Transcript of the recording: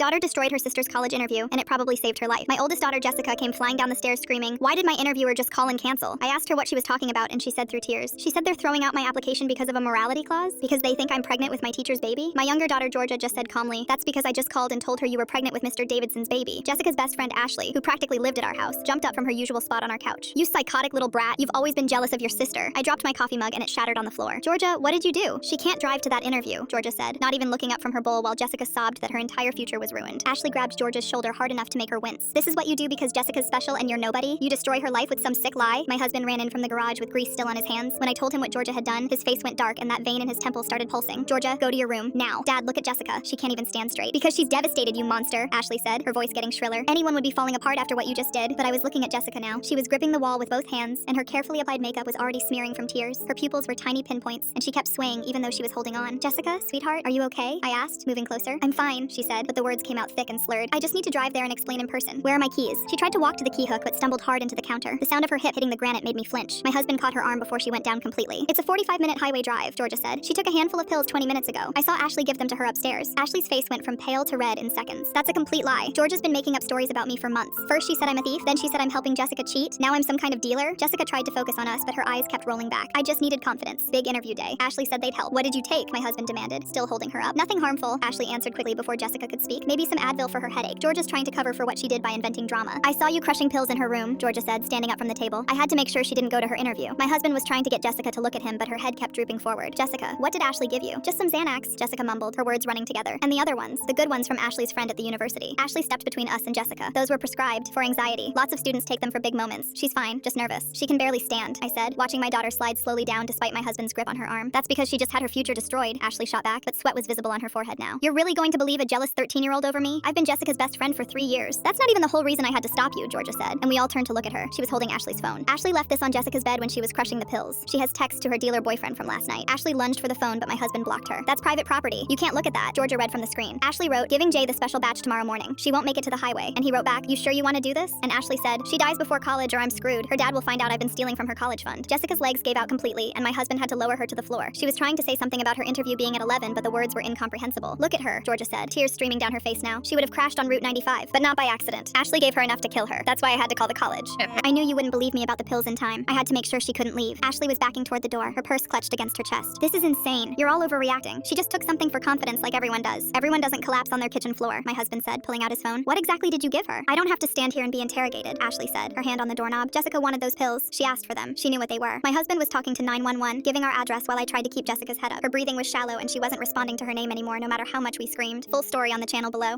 daughter destroyed her sister's college interview, and it probably saved her life. My oldest daughter, Jessica, came flying down the stairs screaming, "Why did my interviewer just call and cancel?" I asked her what she was talking about, and she said through tears. She said they're throwing out my application because of a morality clause? Because they think I'm pregnant with my teacher's baby? My younger daughter, Georgia, just said calmly, "That's because I just called and told her you were pregnant with Mr. Davidson's baby." Jessica's best friend, Ashley, who practically lived at our house, jumped up from her usual spot on our couch. "You psychotic little brat, you've always been jealous of your sister." I dropped my coffee mug and it shattered on the floor. "Georgia, what did you do?" "She can't drive to that interview," Georgia said, not even looking up from her bowl while Jessica sobbed that her entire future was ruined. Ashley grabbed Georgia's shoulder hard enough to make her wince. "This is what you do because Jessica's special and you're nobody? You destroy her life with some sick lie?" My husband ran in from the garage with grease still on his hands. When I told him what Georgia had done, his face went dark and that vein in his temple started pulsing. "Georgia, go to your room, now." "Dad, look at Jessica. She can't even stand straight." "Because she's devastated, you monster," Ashley said, her voice getting shriller. "Anyone would be falling apart after what you just did." But I was looking at Jessica now. She was gripping the wall with both hands, and her carefully applied makeup was already smearing from tears. Her pupils were tiny pinpoints, and she kept swaying even though she was holding on. "Jessica, sweetheart, are you okay?" I asked, moving closer. "I'm fine," she said, but the words came out thick and slurred. "I just need to drive there and explain in person. Where are my keys?" She tried to walk to the key hook but stumbled hard into the counter. The sound of her hip hitting the granite made me flinch. My husband caught her arm before she went down completely. "It's a 45-minute highway drive," Georgia said. "She took a handful of pills 20 minutes ago. I saw Ashley give them to her upstairs." Ashley's face went from pale to red in seconds. "That's a complete lie. Georgia's been making up stories about me for months. First she said I'm a thief, then she said I'm helping Jessica cheat. Now I'm some kind of dealer." Jessica tried to focus on us, but her eyes kept rolling back. "I just needed confidence. Big interview day. Ashley said they'd help." "What did you take?" my husband demanded, still holding her up. "Nothing harmful," Ashley answered quickly before Jessica could speak. "Maybe some Advil for her headache." "Georgia's trying to cover for what she did by inventing drama." "I saw you crushing pills in her room," Georgia said, standing up from the table. "I had to make sure she didn't go to her interview." My husband was trying to get Jessica to look at him, but her head kept drooping forward. "Jessica, what did Ashley give you?" "Just some Xanax," Jessica mumbled, her words running together. "And the other ones, the good ones from Ashley's friend at the university." Ashley stepped between us and Jessica. "Those were prescribed for anxiety. Lots of students take them for big moments. She's fine, just nervous." "She can barely stand," I said, watching my daughter slide slowly down despite my husband's grip on her arm. "That's because she just had her future destroyed," Ashley shot back, but sweat was visible on her forehead now. "You're really going to believe a jealous 13-year-old over me? I've been Jessica's best friend for 3 years." "That's not even the whole reason I had to stop you," Georgia said, and we all turned to look at her. She was holding Ashley's phone. "Ashley left this on Jessica's bed when she was crushing the pills. She has texts to her dealer boyfriend from last night." Ashley lunged for the phone, but my husband blocked her. "That's private property. You can't look at that," Georgia read from the screen. Ashley wrote, "Giving Jay the special batch tomorrow morning. She won't make it to the highway." And he wrote back, "You sure you want to do this?" And Ashley said, "She dies before college or I'm screwed. Her dad will find out I've been stealing from her college fund." Jessica's legs gave out completely, and my husband had to lower her to the floor. She was trying to say something about her interview being at 11, but the words were incomprehensible. "Look at her," Georgia said, tears streaming down her face now. "She would have crashed on Route 95, but not by accident. Ashley gave her enough to kill her. That's why I had to call the college." "I knew you wouldn't believe me about the pills in time. I had to make sure she couldn't leave." Ashley was backing toward the door, her purse clutched against her chest. "This is insane. You're all overreacting. She just took something for confidence like everyone does." "Everyone doesn't collapse on their kitchen floor," my husband said, pulling out his phone. "What exactly did you give her?" "I don't have to stand here and be interrogated," Ashley said, her hand on the doorknob. "Jessica wanted those pills. She asked for them. She knew what they were." My husband was talking to 911, giving our address while I tried to keep Jessica's head up. Her breathing was shallow and she wasn't responding to her name anymore no matter how much we screamed. Full story on the channel below.